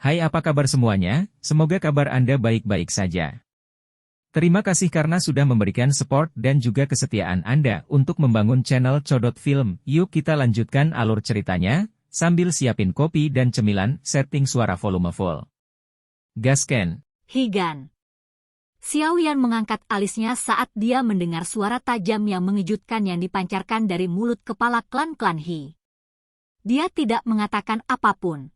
Hai, apa kabar semuanya? Semoga kabar Anda baik-baik saja. Terima kasih karena sudah memberikan support dan juga kesetiaan Anda untuk membangun channel Codot Film. Yuk kita lanjutkan alur ceritanya, sambil siapin kopi dan cemilan, setting suara volume full. Gasken. Higan. Xiao Yan mengangkat alisnya saat dia mendengar suara tajam yang mengejutkan yang dipancarkan dari mulut kepala klan He. Dia tidak mengatakan apapun.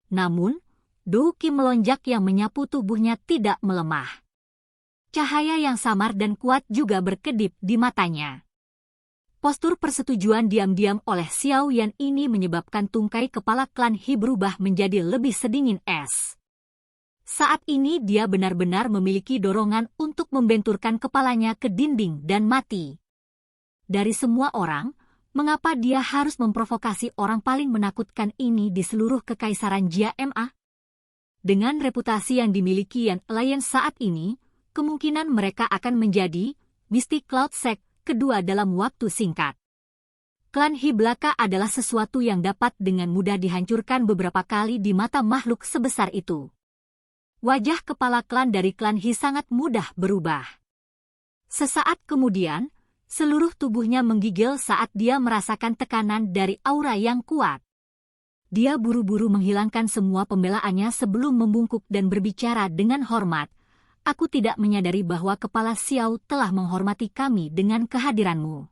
Namun, Dou Qi melonjak yang menyapu tubuhnya tidak melemah. Cahaya yang samar dan kuat juga berkedip di matanya. Postur persetujuan diam-diam oleh Xiao Yan ini menyebabkan tungkai kepala klan He berubah menjadi lebih sedingin es. Saat ini dia benar-benar memiliki dorongan untuk membenturkan kepalanya ke dinding dan mati. Dari semua orang, mengapa dia harus memprovokasi orang paling menakutkan ini di seluruh kekaisaran Jia Ma? Dengan reputasi yang dimiliki Yan Alliance saat ini, kemungkinan mereka akan menjadi Mystic Cloud Sect kedua dalam waktu singkat. Klan He belaka adalah sesuatu yang dapat dengan mudah dihancurkan beberapa kali di mata makhluk sebesar itu. Wajah kepala klan dari klan He sangat mudah berubah. Sesaat kemudian, seluruh tubuhnya menggigil saat dia merasakan tekanan dari aura yang kuat. Dia buru-buru menghilangkan semua pembelaannya sebelum membungkuk dan berbicara dengan hormat. Aku tidak menyadari bahwa kepala Xiao telah menghormati kami dengan kehadiranmu.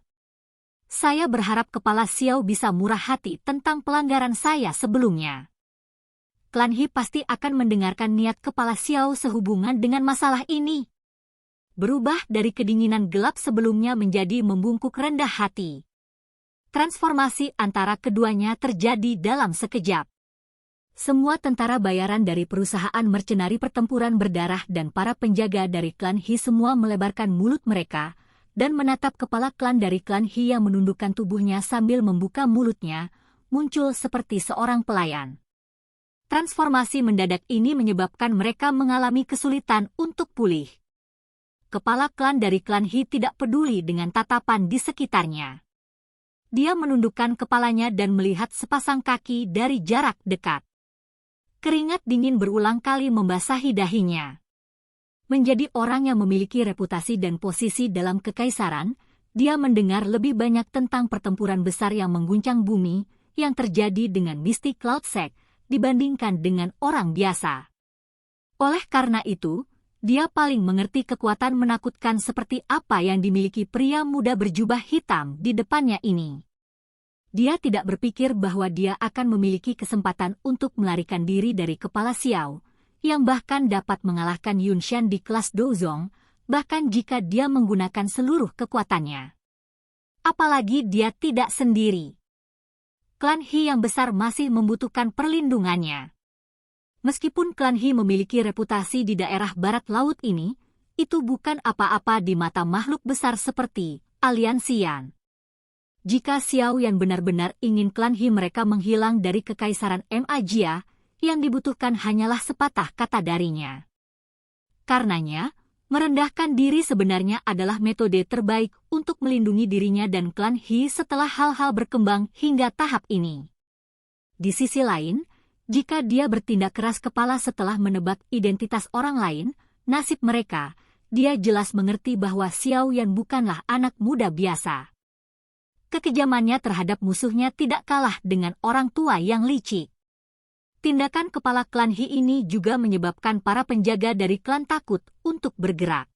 Saya berharap kepala Xiao bisa murah hati tentang pelanggaran saya sebelumnya. Klan He pasti akan mendengarkan niat kepala Xiao sehubungan dengan masalah ini. Berubah dari kedinginan gelap sebelumnya menjadi membungkuk rendah hati. Transformasi antara keduanya terjadi dalam sekejap. Semua tentara bayaran dari perusahaan mercenari pertempuran berdarah dan para penjaga dari klan He semua melebarkan mulut mereka dan menatap kepala klan dari klan He yang menundukkan tubuhnya sambil membuka mulutnya, muncul seperti seorang pelayan. Transformasi mendadak ini menyebabkan mereka mengalami kesulitan untuk pulih. Kepala klan dari klan He tidak peduli dengan tatapan di sekitarnya. Dia menundukkan kepalanya dan melihat sepasang kaki dari jarak dekat. Keringat dingin berulang kali membasahi dahinya. Menjadi orang yang memiliki reputasi dan posisi dalam kekaisaran, dia mendengar lebih banyak tentang pertempuran besar yang mengguncang bumi yang terjadi dengan Mystic Cloud Sect dibandingkan dengan orang biasa. Oleh karena itu, dia paling mengerti kekuatan menakutkan seperti apa yang dimiliki pria muda berjubah hitam di depannya ini. Dia tidak berpikir bahwa dia akan memiliki kesempatan untuk melarikan diri dari kepala Xiao, yang bahkan dapat mengalahkan Yunshan di kelas Douzong, bahkan jika dia menggunakan seluruh kekuatannya. Apalagi dia tidak sendiri. Klan He yang besar masih membutuhkan perlindungannya. Meskipun klan He memiliki reputasi di daerah barat laut ini, itu bukan apa-apa di mata makhluk besar seperti Aliansian. Jika Xiao Yan benar-benar ingin klan He mereka menghilang dari kekaisaran Ma Jia, yang dibutuhkan hanyalah sepatah kata darinya. Karenanya, merendahkan diri sebenarnya adalah metode terbaik untuk melindungi dirinya dan klan He setelah hal-hal berkembang hingga tahap ini. Di sisi lain, jika dia bertindak keras kepala setelah menebak identitas orang lain, nasib mereka, dia jelas mengerti bahwa Xiao Yan bukanlah anak muda biasa. Kekejamannya terhadap musuhnya tidak kalah dengan orang tua yang licik. Tindakan kepala klan He ini juga menyebabkan para penjaga dari klan takut untuk bergerak.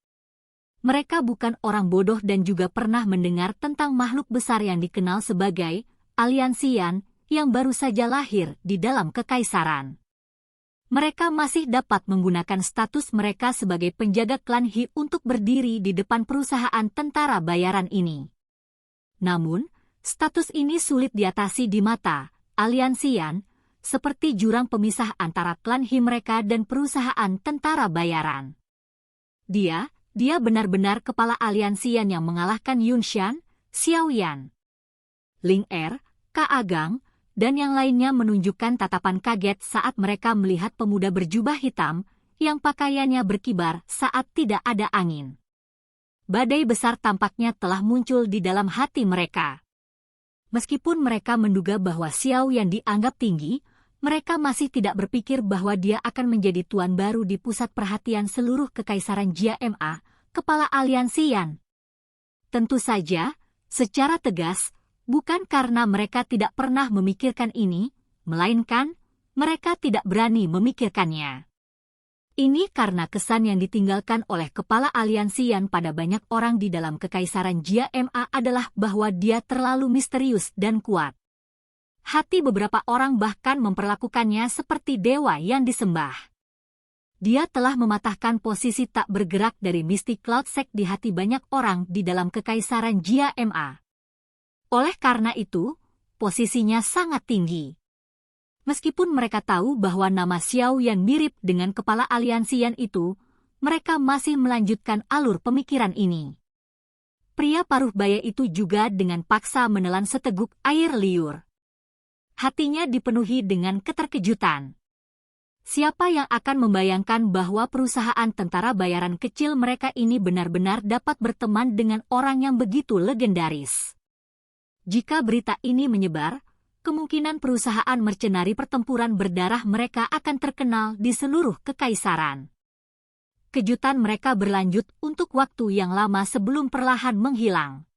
Mereka bukan orang bodoh dan juga pernah mendengar tentang makhluk besar yang dikenal sebagai Aliansian yang baru saja lahir di dalam kekaisaran. Mereka masih dapat menggunakan status mereka sebagai penjaga klan He untuk berdiri di depan perusahaan tentara bayaran ini. Namun, status ini sulit diatasi di mata Aliansian, seperti jurang pemisah antara klan He mereka dan perusahaan tentara bayaran. Dia benar-benar kepala Aliansian yang mengalahkan Yunshan, Xiao Yan, Ling Er, Ka Agang, dan yang lainnya menunjukkan tatapan kaget saat mereka melihat pemuda berjubah hitam yang pakaiannya berkibar saat tidak ada angin. Badai besar tampaknya telah muncul di dalam hati mereka. Meskipun mereka menduga bahwa Xiao yang dianggap tinggi, mereka masih tidak berpikir bahwa dia akan menjadi tuan baru di pusat perhatian seluruh kekaisaran Jia Ma, kepala aliansi Yan. Tentu saja, secara tegas, bukan karena mereka tidak pernah memikirkan ini, melainkan mereka tidak berani memikirkannya. Ini karena kesan yang ditinggalkan oleh kepala aliansi Yan pada banyak orang di dalam kekaisaran Jia Ma adalah bahwa dia terlalu misterius dan kuat. Hati beberapa orang bahkan memperlakukannya seperti dewa yang disembah. Dia telah mematahkan posisi tak bergerak dari Misty Cloud Sect di hati banyak orang di dalam kekaisaran Jia Ma. Oleh karena itu, posisinya sangat tinggi. Meskipun mereka tahu bahwa nama Xiao Yan mirip dengan kepala aliansi Yan itu, mereka masih melanjutkan alur pemikiran ini. Pria paruh baya itu juga dengan paksa menelan seteguk air liur. Hatinya dipenuhi dengan keterkejutan. Siapa yang akan membayangkan bahwa perusahaan tentara bayaran kecil mereka ini benar-benar dapat berteman dengan orang yang begitu legendaris? Jika berita ini menyebar, kemungkinan perusahaan mercenari pertempuran berdarah mereka akan terkenal di seluruh kekaisaran. Kejutan mereka berlanjut untuk waktu yang lama sebelum perlahan menghilang.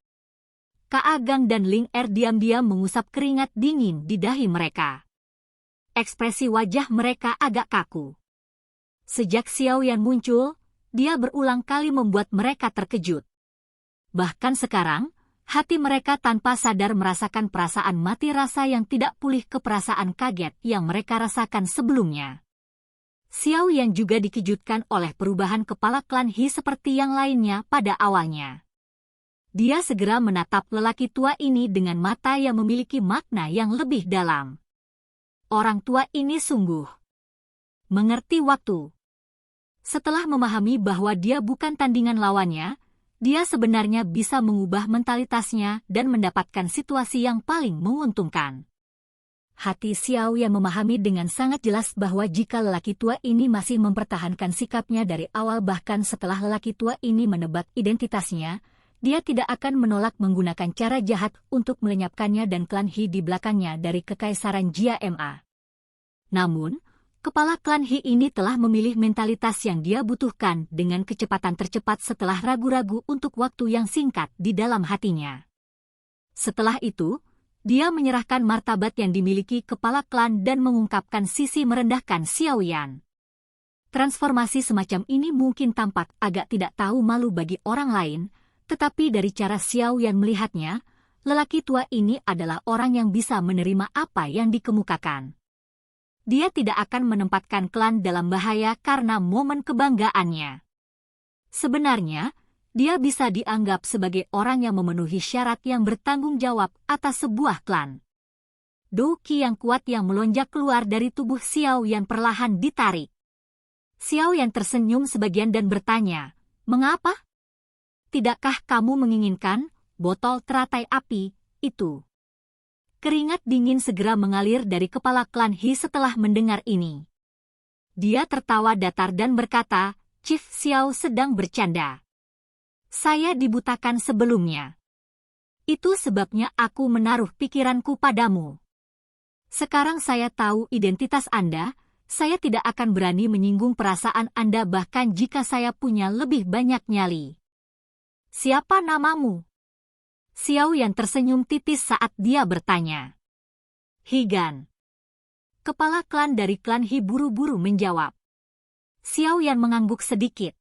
Kaagang dan Ling Er diam-diam mengusap keringat dingin di dahi mereka. Ekspresi wajah mereka agak kaku. Sejak Xiao Yan muncul, dia berulang kali membuat mereka terkejut. Bahkan sekarang, hati mereka tanpa sadar merasakan perasaan mati rasa yang tidak pulih ke perasaan kaget yang mereka rasakan sebelumnya. Xiao Yan juga dikejutkan oleh perubahan kepala klan He seperti yang lainnya pada awalnya. Dia segera menatap lelaki tua ini dengan mata yang memiliki makna yang lebih dalam. Orang tua ini sungguh mengerti waktu. Setelah memahami bahwa dia bukan tandingan lawannya, dia sebenarnya bisa mengubah mentalitasnya dan mendapatkan situasi yang paling menguntungkan. Hati Xiao Yan memahami dengan sangat jelas bahwa jika lelaki tua ini masih mempertahankan sikapnya dari awal bahkan setelah lelaki tua ini menebak identitasnya, dia tidak akan menolak menggunakan cara jahat untuk melenyapkannya dan klan He di belakangnya dari kekaisaran Jia Ma. Namun, kepala klan He ini telah memilih mentalitas yang dia butuhkan dengan kecepatan tercepat setelah ragu-ragu untuk waktu yang singkat di dalam hatinya. Setelah itu, dia menyerahkan martabat yang dimiliki kepala klan dan mengungkapkan sisi merendahkan Xiao Yan. Transformasi semacam ini mungkin tampak agak tidak tahu malu bagi orang lain, tetapi dari cara Xiao Yan melihatnya, lelaki tua ini adalah orang yang bisa menerima apa yang dikemukakan. Dia tidak akan menempatkan klan dalam bahaya karena momen kebanggaannya. Sebenarnya, dia bisa dianggap sebagai orang yang memenuhi syarat yang bertanggung jawab atas sebuah klan. Do Qi yang kuat yang melonjak keluar dari tubuh Xiao Yan perlahan ditarik. Xiao Yan tersenyum sebagian dan bertanya, "Mengapa? Tidakkah kamu menginginkan botol teratai api itu?" Keringat dingin segera mengalir dari kepala klan He setelah mendengar ini. Dia tertawa datar dan berkata, "Chief Xiao sedang bercanda. Saya dibutakan sebelumnya. Itu sebabnya aku menaruh pikiranku padamu. Sekarang saya tahu identitas Anda, saya tidak akan berani menyinggung perasaan Anda bahkan jika saya punya lebih banyak nyali." "Siapa namamu?" Xiao Yan tersenyum tipis saat dia bertanya. "Higan." Kepala klan dari klan He buru-buru menjawab. Xiao Yan mengangguk sedikit.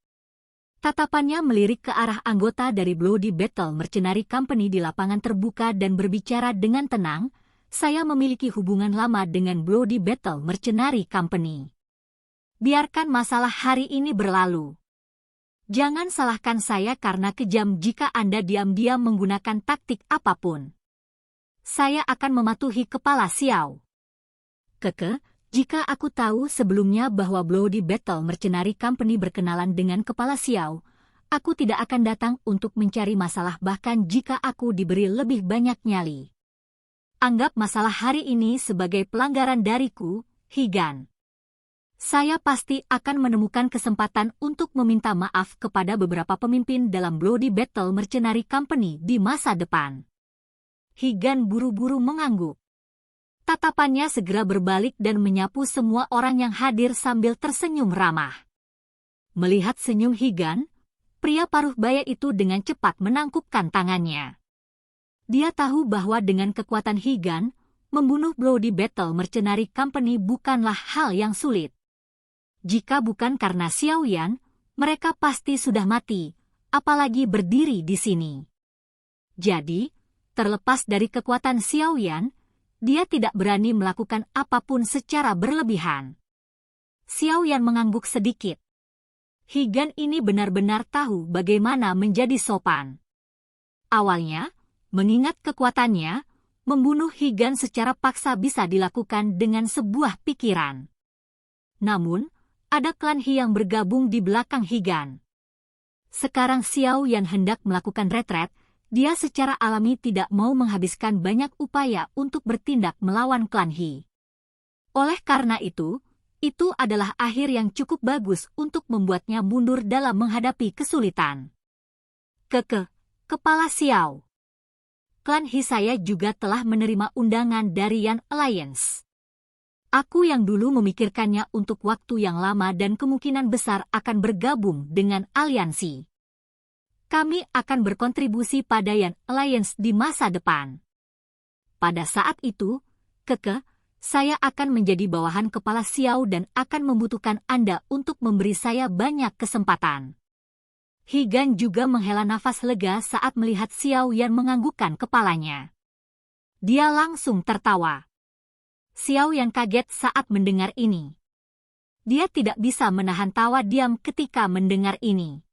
Tatapannya melirik ke arah anggota dari Bloody Battle Mercenary Company di lapangan terbuka dan berbicara dengan tenang, "Saya memiliki hubungan lama dengan Bloody Battle Mercenary Company. Biarkan masalah hari ini berlalu. Jangan salahkan saya karena kejam jika Anda diam-diam menggunakan taktik apapun. Saya akan mematuhi kepala Xiao. Jika aku tahu sebelumnya bahwa Bloody Battle Mercenary Company berkenalan dengan kepala Xiao, aku tidak akan datang untuk mencari masalah bahkan jika aku diberi lebih banyak nyali. Anggap masalah hari ini sebagai pelanggaran dariku, Higan. Saya pasti akan menemukan kesempatan untuk meminta maaf kepada beberapa pemimpin dalam Bloody Battle Mercenary Company di masa depan." Higan buru-buru mengangguk. Tatapannya segera berbalik dan menyapu semua orang yang hadir sambil tersenyum ramah. Melihat senyum Higan, pria paruh baya itu dengan cepat menangkupkan tangannya. Dia tahu bahwa dengan kekuatan Higan, membunuh Bloody Battle Mercenary Company bukanlah hal yang sulit. Jika bukan karena Xiao Yan, mereka pasti sudah mati, apalagi berdiri di sini. Jadi, terlepas dari kekuatan Xiao Yan, dia tidak berani melakukan apapun secara berlebihan. Xiao Yan mengangguk sedikit. Higan ini benar-benar tahu bagaimana menjadi sopan. Awalnya, mengingat kekuatannya, membunuh Higan secara paksa bisa dilakukan dengan sebuah pikiran. Namun, ada klan He yang bergabung di belakang Higan. Sekarang Xiao Yan hendak melakukan retret, dia secara alami tidak mau menghabiskan banyak upaya untuk bertindak melawan klan He. Oleh karena itu adalah akhir yang cukup bagus untuk membuatnya mundur dalam menghadapi kesulitan. Kepala Xiao. Klan He saya juga telah menerima undangan dari Yan Alliance. Aku yang dulu memikirkannya untuk waktu yang lama dan kemungkinan besar akan bergabung dengan aliansi. Kami akan berkontribusi pada Yan Alliance di masa depan. Pada saat itu, saya akan menjadi bawahan kepala Xiao dan akan membutuhkan Anda untuk memberi saya banyak kesempatan. Higan juga menghela nafas lega saat melihat Xiao Yan menganggukkan kepalanya. Dia langsung tertawa. Xiao Yan kaget saat mendengar ini. Dia tidak bisa menahan tawa diam ketika mendengar ini.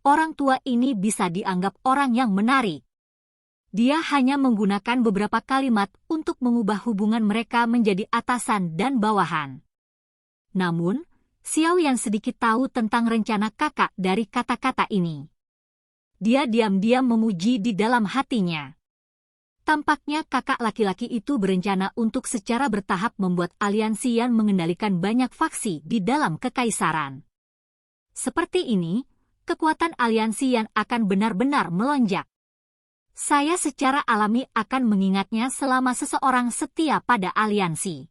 Orang tua ini bisa dianggap orang yang menarik. Dia hanya menggunakan beberapa kalimat untuk mengubah hubungan mereka menjadi atasan dan bawahan. Namun, Xiao Yan sedikit tahu tentang rencana kakak dari kata-kata ini. Dia diam-diam memuji di dalam hatinya. Tampaknya kakak laki-laki itu berencana untuk secara bertahap membuat aliansi yang mengendalikan banyak faksi di dalam kekaisaran. Seperti ini, kekuatan aliansi yang akan benar-benar melonjak. Saya secara alami akan mengingatnya selama seseorang setia pada aliansi.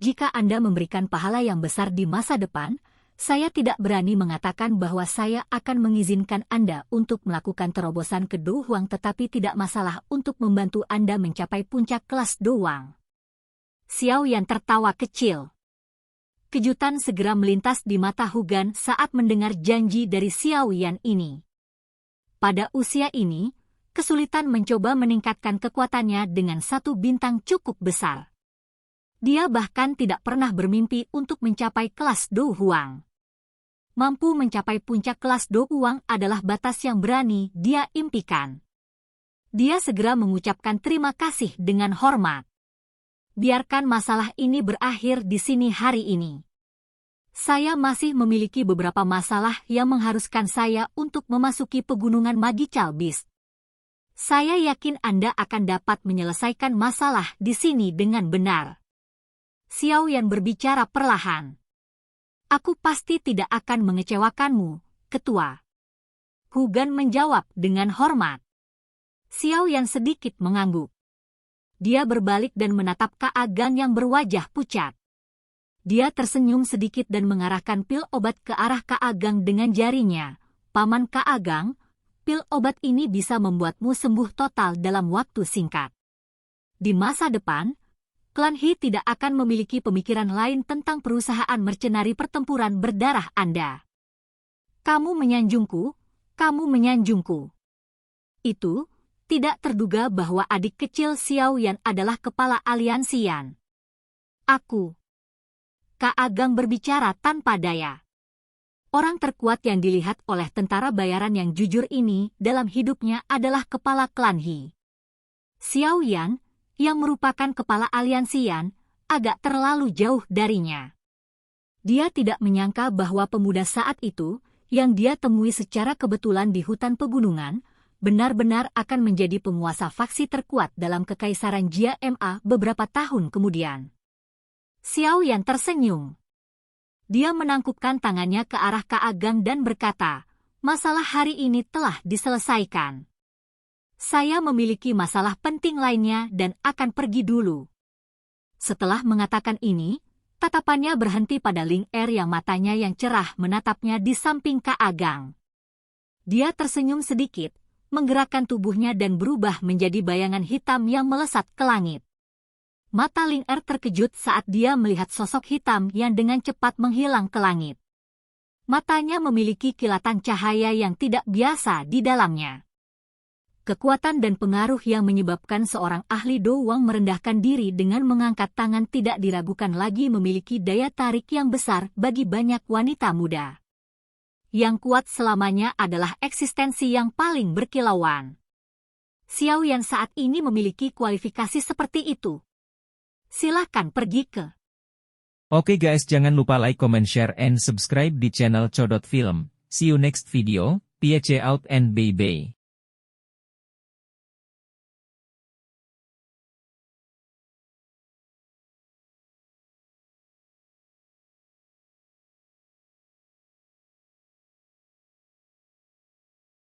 Jika Anda memberikan pahala yang besar di masa depan, saya tidak berani mengatakan bahwa saya akan mengizinkan Anda untuk melakukan terobosan ke Do Huang, tetapi tidak masalah untuk membantu Anda mencapai puncak kelas Do Huang. Xiao Yan tertawa kecil. Kejutan segera melintas di mata Hugan saat mendengar janji dari Xiao Yan ini. Pada usia ini, kesulitan mencoba meningkatkan kekuatannya dengan 1 bintang cukup besar. Dia bahkan tidak pernah bermimpi untuk mencapai kelas Do Huang. Mampu mencapai puncak kelas Do Huang adalah batas yang berani dia impikan. Dia segera mengucapkan terima kasih dengan hormat. Biarkan masalah ini berakhir di sini hari ini. Saya masih memiliki beberapa masalah yang mengharuskan saya untuk memasuki pegunungan Magical Beast. Saya yakin Anda akan dapat menyelesaikan masalah di sini dengan benar. Xiao Yan berbicara perlahan. Aku pasti tidak akan mengecewakanmu, Ketua. Hugan menjawab dengan hormat. Xiao Yan sedikit mengangguk. Dia berbalik dan menatap Kak Agang yang berwajah pucat. Dia tersenyum sedikit dan mengarahkan pil obat ke arah Kak Agang dengan jarinya. Paman Kak Agang, pil obat ini bisa membuatmu sembuh total dalam waktu singkat. Di masa depan, klan He tidak akan memiliki pemikiran lain tentang perusahaan mercenari pertempuran berdarah Anda. Kamu menyanjungku, kamu menyanjungku. Itu, tidak terduga bahwa adik kecil Xiao Yan adalah kepala aliansi Yan. Aku. Kak Agang berbicara tanpa daya. Orang terkuat yang dilihat oleh tentara bayaran yang jujur ini dalam hidupnya adalah kepala klan He. Xiao Yan, yang merupakan kepala aliansi Yan, agak terlalu jauh darinya. Dia tidak menyangka bahwa pemuda saat itu, yang dia temui secara kebetulan di hutan pegunungan, benar-benar akan menjadi penguasa faksi terkuat dalam kekaisaran Jia Ma beberapa tahun kemudian. Xiao Yan tersenyum. Dia menangkupkan tangannya ke arah Kak Agang dan berkata, masalah hari ini telah diselesaikan. Saya memiliki masalah penting lainnya dan akan pergi dulu. Setelah mengatakan ini, tatapannya berhenti pada Ling Er yang matanya yang cerah menatapnya di samping Kak Agang. Dia tersenyum sedikit, menggerakkan tubuhnya dan berubah menjadi bayangan hitam yang melesat ke langit. Mata Ling Er terkejut saat dia melihat sosok hitam yang dengan cepat menghilang ke langit. Matanya memiliki kilatan cahaya yang tidak biasa di dalamnya. Kekuatan dan pengaruh yang menyebabkan seorang ahli Do Wang merendahkan diri dengan mengangkat tangan tidak diragukan lagi memiliki daya tarik yang besar bagi banyak wanita muda. Yang kuat selamanya adalah eksistensi yang paling berkilauan. Xiao Yan saat ini memiliki kualifikasi seperti itu. Silahkan pergi ke. Oke guys, jangan lupa like, comment, share, and subscribe di channel Codot Film. See you next video, peace out and bye-bye.